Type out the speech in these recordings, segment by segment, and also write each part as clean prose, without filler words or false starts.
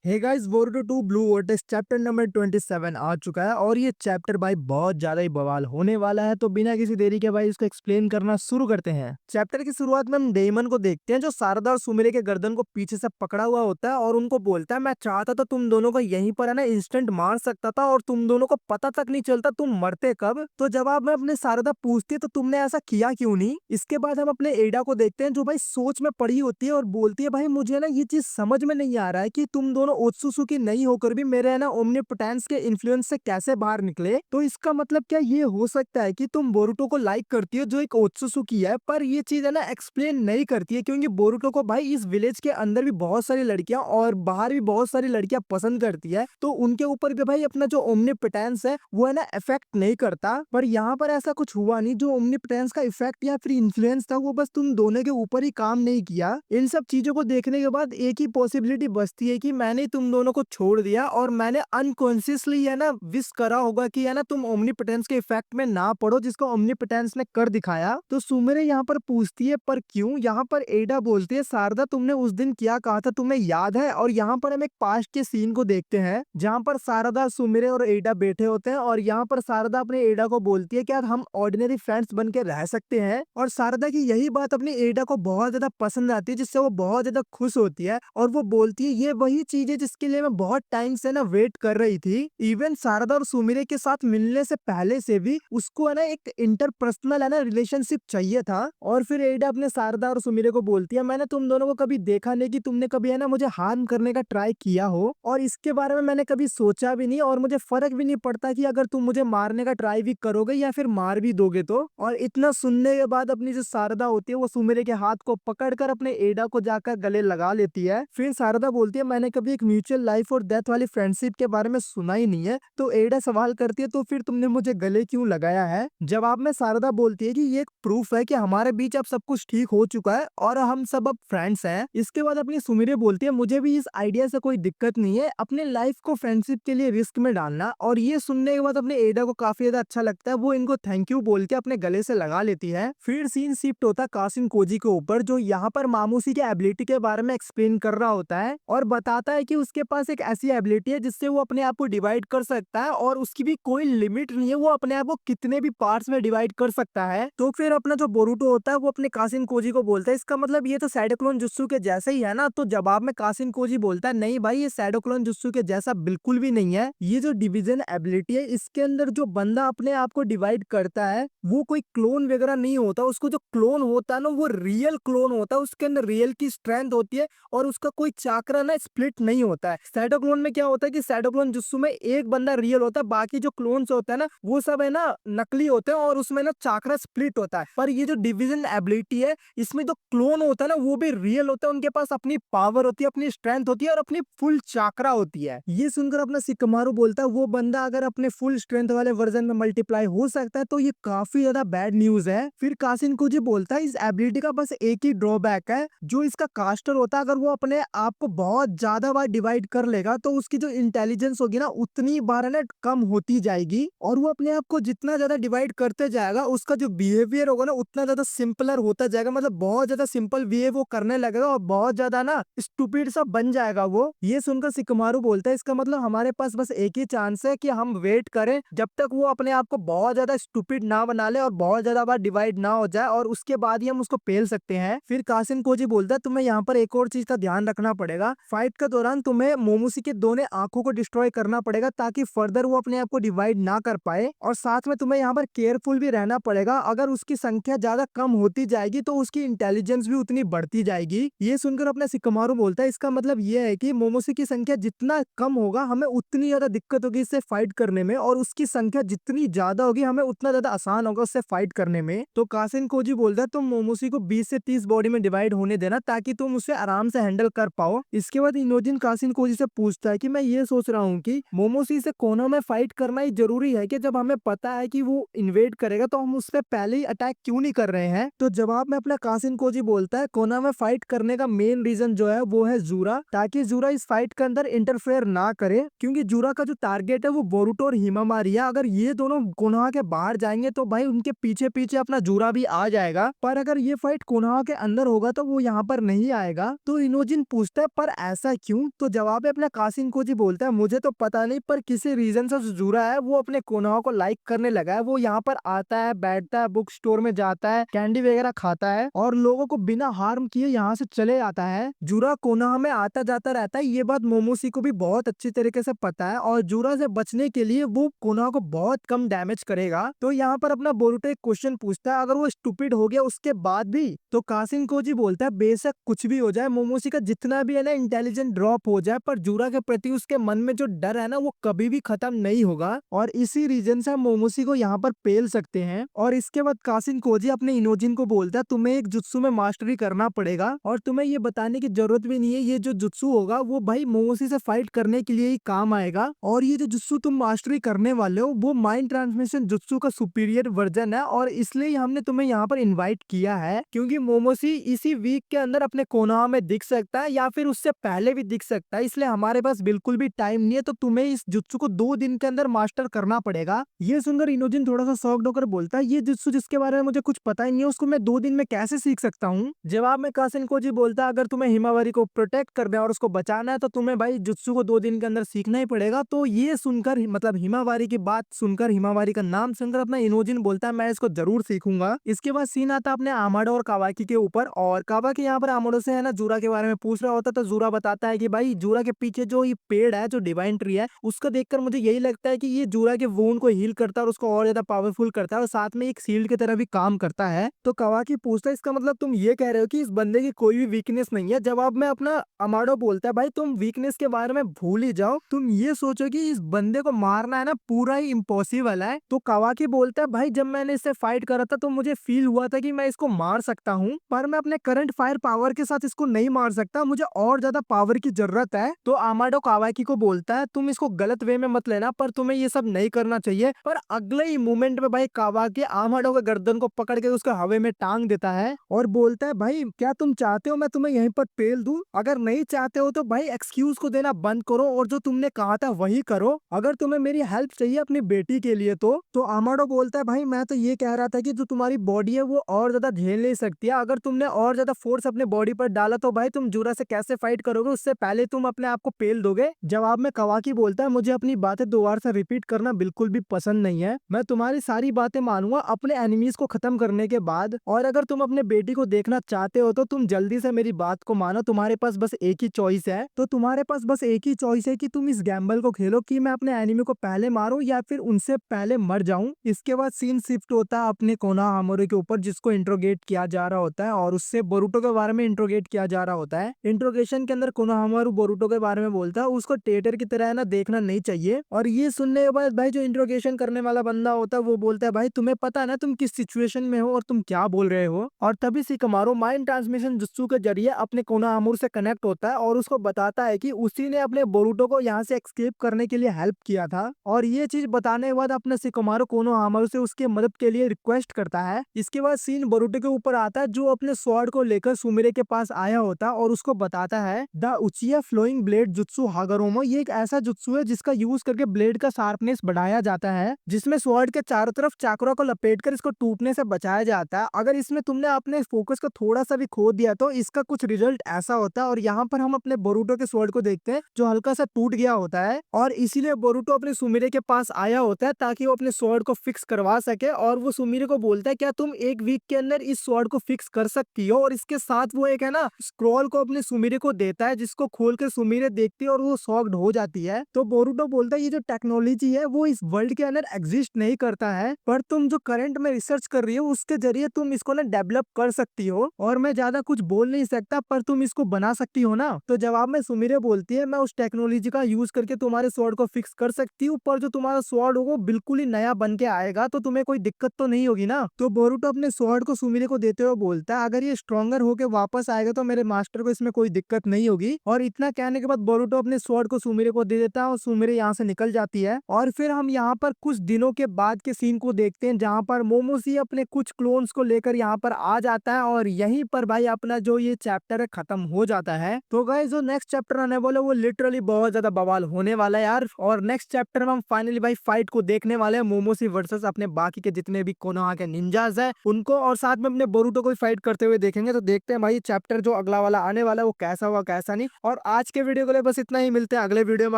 हे guys, Boruto 2 Blue Vortex chapter number 27 आ चुका है और ये चैप्टर भाई बहुत ज्यादा ही बवाल होने वाला है। तो बिना किसी देरी के भाई इसको एक्सप्लेन करना शुरू करते हैं। चैप्टर की शुरुआत में हम डेमन को देखते हैं जो शारदा और सुमिरे के गर्दन को पीछे से पकड़ा हुआ होता है और उनको बोलता है, मैं चाहता तो तुम दोनों को यहीं पर है ना इंस्टेंट मार सकता था और तुम दोनों को पता तक नहीं चलता तुम मरते कब। तो जवाब में अपने शारदा पूछती है तो तुमने ऐसा किया क्यों नहीं। इसके बाद हम अपने एडा को देखते हैं जो भाई सोच में पड़ी होती है और बोलती है, भाई मुझे ना ये चीज समझ में नहीं आ रहा है कि तुम दोनों ओत्सुसुकी नहीं होकर भी मेरे है ना ओमनीपोटेंस के इन्फ्लुएंस से कैसे बाहर निकले। तो इसका मतलब क्या ये हो सकता है कि तुम बोरुतो को लाइक करती हो जो एक ओत्सुसुकी है, पर ये चीज है ना एक्सप्लेन नहीं करती है क्योंकि बोरुतो को भाई इस विलेज के अंदर भी बहुत सारी लड़कियां और बाहर भी बहुत सारी लड़कियां पसंद करती है। तो उनके ऊपर भी भाई अपना जो ओमनीपोटेंस है वो है ना इफेक्ट नहीं करता। पर यहाँ पर ऐसा कुछ हुआ नहीं, जो ओमनीपोटेंस का इफेक्ट या फिर इन्फ्लुएंस था वो बस तुम दोनों के ऊपर ही काम नहीं किया। इन सब चीजों को देखने के बाद एक ही पॉसिबिलिटी बचती है कि मैंने तुम दोनों को छोड़ दिया और मैंने अनकॉन्शियसली है ना विश करा होगा कि है ना तुम ओमनीपोटेंस के इफेक्ट में ना पड़ो, जिसको ओमनीपोटेंस ने कर दिखाया। तो सुमिरे यहाँ पर पूछती है पर क्यों। यहाँ पर एडा बोलती है, शारदा तुमने उस दिन क्या कहा था तुम्हें याद है। और यहाँ पर हम एक पास्ट के सीन को देखते हैं जहाँ पर शारदा, सुमिरे और एडा बैठे होते हैं और यहाँ पर शारदा अपने एडा को बोलती है, क्या हम ऑर्डिनरी फ्रेंड्स बन के रह सकते हैं। और शारदा की यही बात अपनी एडा को बहुत ज्यादा पसंद आती है जिससे वो बहुत ज्यादा खुश होती है और वो बोलती है ये वही चीज है जिसके लिए मैं बहुत टाइम से ना वेट कर रही थी। इवन शारदा और सुमिरे के साथ मिलने से पहले से भी उसको है ना एक इंटरपर्सनल है ना रिलेशनशिप चाहिए था। और फिर एडा अपने शारदा और सुमिरे को बोलती है, मैंने तुम दोनों को कभी देखा नहीं कि तुमने कभी है ना मुझे हार्म करने का ट्राई किया हो और इसके बारे में मैंने कभी सोचा भी नहीं और मुझे फर्क भी नहीं पड़ता कि अगर तुम मुझे मारने का ट्राई भी करोगे या फिर मार भी दोगे तो। और इतना सुनने के बाद अपनी जो शारदा होती है वो सुमिरे के हाथ को पकड़कर अपने एडा को जाकर गले लगा लेती है। फिर शारदा बोलती है, मैंने कभी एक म्यूचुअल लाइफ और डेथ वाली फ्रेंडशिप के बारे में सुना ही नहीं है। तो एडा सवाल करती है, तो फिर तुमने मुझे गले क्यों लगाया है। जवाब में शारदा बोलती है कि ये एक प्रूफ है कि हमारे बीच अब सब कुछ ठीक हो चुका है और हम सब अब फ्रेंड्स हैं। इसके बाद अपनी सुमिरे बोलती है, मुझे भी इस आइडिया से कोई दिक्कत नहीं है अपने लाइफ को फ्रेंडशिप के लिए रिस्क में डालना। और ये सुनने के बाद अपने एडा को काफी ज्यादा अच्छा लगता है, वो इनको थैंक यू बोल के अपने गले से लगा लेती है। फिर सीन शिफ्ट होता है कासिन कोजी के ऊपर जो यहाँ पर मामूसी के एबिलिटी के बारे में एक्सप्लेन कर रहा होता है और बताता है कि उसके पास एक ऐसी एबिलिटी है जिससे वो अपने आप को डिवाइड कर सकता है और उसकी भी कोई लिमिट नहीं है, वो अपने आप को कितने भी पार्ट्स में डिवाइड कर सकता है। तो फिर अपना जो बोरुतो होता है वो अपने कासिन कोजी को बोलता है, इसका मतलब ये तो शैडो क्लोन जुत्सु के जैसा ही है ना। तो जवाब में कासिन कोजी बोलता है, नहीं भाई ये शैडो क्लोन जुत्सु के जैसा बिल्कुल भी नहीं है। ये जो डिवीजन एबिलिटी है इसके अंदर जो बंदा अपने आप को डिवाइड करता है वो कोई क्लोन वगैरह नहीं होता, उसको जो क्लोन होता है ना वो रियल क्लोन होता है, उसके अंदर रियल की स्ट्रेंथ होती है और उसका कोई चाकरा ना स्प्लिट नहीं होता है। शैडो क्लोन में क्या होता है कि शैडो क्लोन जुत्सु में एक बंदा रियल होता है, बाकी जो क्लोन्स होता है ना वो सब है ना नकली होते हैं और उसमें ना चाकरा स्प्लिट होता है। पर ये जो डिवीजन एबिलिटी है इसमें जो क्लोन होता है ना वो भी रियल होता है, उनके पास अपनी पावर होती है, अपनी स्ट्रेंथ होती है और अपनी फुल चाकरा होती है। ये सुनकर अपना सिकमारू बोलता है, वो बंदा अगर अपने फुल स्ट्रेंथ वाले वर्जन में मल्टीप्लाई हो सकता है तो ये काफी ज्यादा बैड न्यूज है। फिर कासिन कुजी बोलता है, इस एबिलिटी का बस एक ही ड्रॉबैक है, जो इसका कास्टर होता है अगर वो अपने आप को बहुत ज्यादा बार डिवाइड कर लेगा तो उसकी जो इंटेलिजेंस होगी ना उतनी बार है ना कम होती जाएगी और वो अपने आप को जितना ज्यादा डिवाइड करते जाएगा उसका जो बिहेवियर होगा ना उतना ज्यादा सिंपलर होता जाएगा, मतलब बहुत ज्यादा सिंपल बिहेव वो करने लगेगा और बहुत ज्यादा ना स्टूपिड सा बन जाएगा वो। ये सुनकर सिकमारू बोलता है, इसका मतलब हमारे पास बस एक ही चांस है कि हम वेट करें जब तक वो अपने आप को बहुत ज्यादा स्टूपिड ना बना ले और बहुत ज्यादा बार डिवाइड ना हो जाए और उसके बाद ही हम उसको पेल सकते हैं। फिर कासिन कोजी बोलता है, तुम्हें यहाँ पर एक और चीज का ध्यान रखना पड़ेगा, फाइट के दौरान तुम्हें मोमोसी के दोनों आंखों को डिस्ट्रॉय करना पड़ेगा ताकि फर्दर वो अपने आप को डिवाइड ना कर पाए और साथ में तुम्हें यहाँ पर केयरफुल भी रहना पड़ेगा, अगर उसकी संख्या ज्यादा कम होती जाएगी तो उसकी इंटेलिजेंस भी उतनी बढ़ती जाएगी। ये सुनकर अपना सिकमारू बोलता है, इसका मतलब ये है कि मोमोसी की संख्या जितना कम होगा हमें उतनी ज्यादा दिक्कत होगी इससे फाइट करने में और उसकी संख्या जितनी ज्यादा होगी हमें उतना ज्यादा आसान होगा उससे फाइट करने में। तो कासिन कोजी बोलता है, तुम मोमोसी को 20 से 30 बॉडी में डिवाइड होने देना ताकि तुम उसे आराम से हैंडल कर पाओ। इसके बाद इनोजिन कासिन कोजी से पूछता है कि मैं ये सोच रहा हूँ कि मोमोसी से कोना में फाइट करना ही जरूरी है कि जब हमें पता है कि वो इन्वेड करेगा तो हम उस पर पहले ही अटैक क्यों नहीं कर रहे हैं। तो जवाब में अपना कासिन कोजी बोलता है, कोना में फाइट करने का मेन रीजन जो है वो है जूरा, ताकि जूरा इस फाइट के अंदर इंटरफेयर ना करे क्योंकि जूरा का जो टारगेट है वो बोरुतो और हिमामारिया, अगर ये दोनों कोनोहा के बाहर जाएंगे तो भाई उनके पीछे पीछे अपना जूरा भी आ जाएगा, पर अगर ये फाइट कोनोहा के अंदर होगा तो वो यहाँ पर नहीं आएगा। तो इनोजिन पूछता है, पर ऐसा क्यों। तो जवाब है अपना कासिन कोजी बोलता है मुझे तो पता नहीं, पर किसी रीजन से जो जूरा है वो अपने कोनोहा को लाइक करने लगा है। वो यहाँ पर आता है, बैठता है, बुक स्टोर में जाता है, कैंडी वगैरह खाता है और लोगों को बिना हार्म किए यहाँ से चले आता है। जूरा कोनोहा में आता जाता रहता है, ये बात मोमोसी को भी बहुत अच्छी तरीके से पता है और जूरा से बचने के लिए वो कोनोहा को बहुत कम डैमेज करेगा। तो यहाँ पर अपना बोरुतो एक क्वेश्चन पूछता है, अगर वो स्टूपिड हो गया उसके बाद भी? तो कासिन कोजी बोलता है बेशक कुछ भी हो जाए, मोमोसी का जितना भी है ना इंटेलिजेंट ड्रॉप हो जाए, पर जूरा के प्रति उसके मन में जो डर है ना वो कभी भी खत्म नहीं होगा और इसी रीजन से हम मोमोसी को यहाँ पर पेल सकते हैं। और इसके बाद कासिन कोजी अपने इनोजिन को बोलता है तुम्हें एक जुत्सु में मास्टरी करना पड़ेगा और तुम्हें ये बताने की जरूरत भी नहीं है, ये जो जुत्सु होगा वो भाई मोमोसी से फाइट करने के लिए ही काम आएगा और ये जो जुत्सु तुम मास्टरी करने वाले हो वो माइंड ट्रांसमिशन जुत्सु का सुपीरियर वर्जन है और इसलिए हमने तुम्हें यहाँ पर इन्वाइट किया है क्योंकि मोमोसी इसी वीक के अंदर अपने कोनोहा में दिख सकता है या फिर उससे पहले भी दिख सकता है, इसलिए हमारे पास बिल्कुल भी टाइम नहीं है, तो तुम्हें इस जुत्सु को 2 दिन के अंदर मास्टर करना पड़ेगा। ये सुनकर इनोजिन थोड़ा सा शॉक्ड होकर बोलता है ये जुत्सु जिसके बारे में मुझे कुछ पता ही नहीं है उसको मैं 2 दिन में कैसे सीख सकता हूँ? जवाब में कासिन कोजी बोलता है अगर तुम्हें हिमावारी को प्रोटेक्ट करना है और उसको बचाना है तो तुम्हें भाई जुत्सु को 2 दिन के अंदर सीखना ही पड़ेगा। तो ये सुनकर मतलब हिमावारी की बात सुनकर, हिमावारी का नाम सुनकर अपना इनोजिन बोलता है मैं इसको जरूर सीखूंगा। इसके बाद सीन आता है अपने आमाडो और कावाकी के ऊपर और कावाकी यहाँ पर आमाडो से है ना जूरा के बारे में पूछ रहा होता है, तो जूरा बताता है कि भाई जूरा के पीछे जो ये पेड़ है, जो डिवाइन ट्री है, उसको देखकर मुझे यही लगता है कि ये जूरा के वुंड को हील करता है और उसको और ज्यादा पावरफुल करता है और साथ में एक शील्ड की तरह भी काम करता है। तो कावाकी पूछता है इसका मतलब तुम ये कह रहे हो कि इस बंदे की कोई भी वीकनेस नहीं है? जवाब में अपना अमाडो बोलता है भाई तुम वीकनेस के बारे में भूल ही जाओ, तुम ये सोचो कि इस बंदे को मारना है ना पूरा ही इम्पॉसिबल है। तो कावाकी बोलता है भाई जब मैंने इससे फाइट करा था तो मुझे फील हुआ था कि मैं इसको मार सकता हूँ, पर मैं अपने करंट फायर पावर के साथ इसको नहीं मार सकता, मुझे और ज्यादा पावर की जरूरत है। तो आमाडो कावाकी को बोलता है तुम इसको गलत वे में मत लेना, पर तुम्हें ये सब नहीं करना चाहिए। पर अगले ही मोमेंट में भाई कावाकी आमाडो के गर्दन को पकड़ के उसको हवा में टांग देता है और बोलता है भाई क्या तुम चाहते हो मैं तुम्हें यहीं पर पेल दूं? अगर नहीं चाहते हो तो भाई एक्सक्यूज को देना बंद करो और जो तुमने कहा था वही करो। अगर तुम्हें मेरी हेल्प चाहिए अपनी बेटी के लिए तो आमाडो बोलता है भाई मैं तो ये कह रहा था कि जो तुम्हारी बॉडी है वो और ज्यादा झेल नहीं सकती है, अगर तुमने और ज्यादा फोर्स अपने बॉडी पर डाला तो भाई तुम जूरा से कैसे फाइट करोगे, उससे पहले तुम अपने आप को पेल दोगे। जवाब में कावाकी बोलता है मुझे अपनी बातें दोबारा से रिपीट करना बिल्कुल भी पसंद नहीं है, मैं तुम्हारी सारी बातें मानूंगा अपने एनिमीज को खत्म करने के बाद, और अगर तुम अपने बेटी को देखना चाहते हो तो तुम जल्दी से मेरी बात को मानो, तुम्हारे पास बस एक ही चॉइस है। तो तुम्हारे पास बस एक ही चॉइस है कि तुम इस गैम्बल को खेलो कि मैं अपने एनिमी को पहले मारूं या फिर उनसे पहले मर जाऊं। इसके बाद सीन शिफ्ट होता है अपने कोनोहा हामोरी के ऊपर जिसको इंट्रोगेट किया जा रहा होता है और उससे बोरुतो के बारे में इंट्रोगेट किया जा रहा होता है। इंट्रोगेशन के अंदर कोनोहा हामोरी बोरुतो के बारे में बोलता है उसको टेटर की तरह है ना देखना नहीं चाहिए, और ये सुनने के बाद भाई जो इंट्रोगेशन करने वाला बंदा होता है वो बोलता है भाई तुम्हें पता है ना तुम किस सिचुएशन में हो और तुम क्या बोल रहे हो। और तभी सिकमारो माइंड ट्रांसमिशन जुत्सु के जरिए अपने कोनोहा हामोरी से कनेक्ट होता है और उसको बताता है कि उसी ने अपने बोरुतो को यहाँ से एस्केप करने के लिए हेल्प किया था, और ये चीज बताने के बाद अपने सिकमारो कोनोहा हामोरी से उसके मदद के लिए रिक्वेस्ट करता है। इसके बाद सीन बोरुतो के ऊपर आता है जो अपने स्वॉर्ड को लेकर सुमिरे के पास आया होता है और उसको बताता है the Uchiha flowing blade jutsu Hagoromo, ये एक ऐसा जुत्सु है जिसका यूज करके ब्लेड का शार्पनेस बढ़ाया जाता है, जिसमें स्वॉर्ड के चारों तरफ चाकरा को लपेटकर इसको टूटने से बचाया जाता है। अगर इसमें तुमने अपने फोकस को थोड़ा सा भी खो दिया तो इसका कुछ रिजल्ट ऐसा होता है। और यहाँ पर हम अपने बोरुतो के स्वॉर्ड को देखते हैं जो हल्का सा टूट गया होता है और इसीलिए बोरुतो अपने सुमिरे के पास आया होता है ताकि वो अपने स्वॉर्ड को फिक्स करवा सके। और वो सुमिरे को बोलता है क्या तुम एक वीक के अंदर इस स्वॉर्ड को फिक्स कर सकती हो, और इसके साथ वो एक है ना स्क्रॉल को अपने सुमिरे को देता है जिसको खोल के सुमिरे देखती है और वो शॉक्ड हो जाती है। तो बोरुतो बोलता है ये जो टेक्नोलॉजी है वो इस वर्ल्ड के अंदर एग्जिस्ट नहीं करता है, पर तुम जो करंट में रिसर्च कर रही हो उसके जरिए तुम इसको ना डेवलप कर सकती हो, और मैं ज्यादा कुछ बोल नहीं सकता पर तुम इसको बना सकती हो ना। तो जवाब में सुमिरे बोलती है मैं उस टेक्नोलॉजी का यूज करके तुम्हारे स्वॉर्ड को फिक्स कर सकती हूँ, पर जो तुम्हारा स्वॉर्ड होगा बिल्कुल ही नया बन के आएगा, तो तुम्हें कोई दिक्कत तो नहीं होगी ना। तो बोरुतो अपने स्वॉर्ड को सुमिरे को देते हुए बोलता है अगर ये स्ट्रॉन्गर होके वापस आएगा तो मेरे मास्टर को इसमें कोई दिक्कत नहीं होगी। और इतना कहने के बाद बोरुतो अपने स्वॉर्ड को सुमिरे को दे देता है और सुमिरे यहाँ से निकल जाती है। और फिर हम यहाँ पर कुछ दिनों के बाद के सीन को देखते हैं जहाँ पर मोमोसी अपने कुछ क्लोन्स को लेकर यहाँ पर आ जाता है और यहीं पर भाई अपना जो ये चैप्टर है खत्म हो जाता है। तो गाइस जो नेक्स्ट चैप्टर आने वाला वो लिटरली बहुत ज्यादा बवाल होने वाला है यार, और नेक्स्ट चैप्टर में हम फाइनली भाई फाइट को देखने वाले हैं मोमोसी वर्सेस अपने बाकी के जितने भी कोनोहा के निंजास है उनको, और साथ में अपने बोरुतो को फाइट करते हुए देखेंगे। तो देखते हैं भाई चैप्टर जो अगला वाला आने वाला है वो कैसा हुआ कैसा नहीं। और और आज के वीडियो के लिए बस इतना ही, मिलते हैं अगले वीडियो में।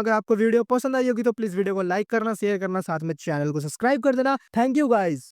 अगर आपको वीडियो पसंद आई होगी तो प्लीज वीडियो को लाइक करना, शेयर करना, साथ में चैनल को सब्सक्राइब कर देना। Thank you guys.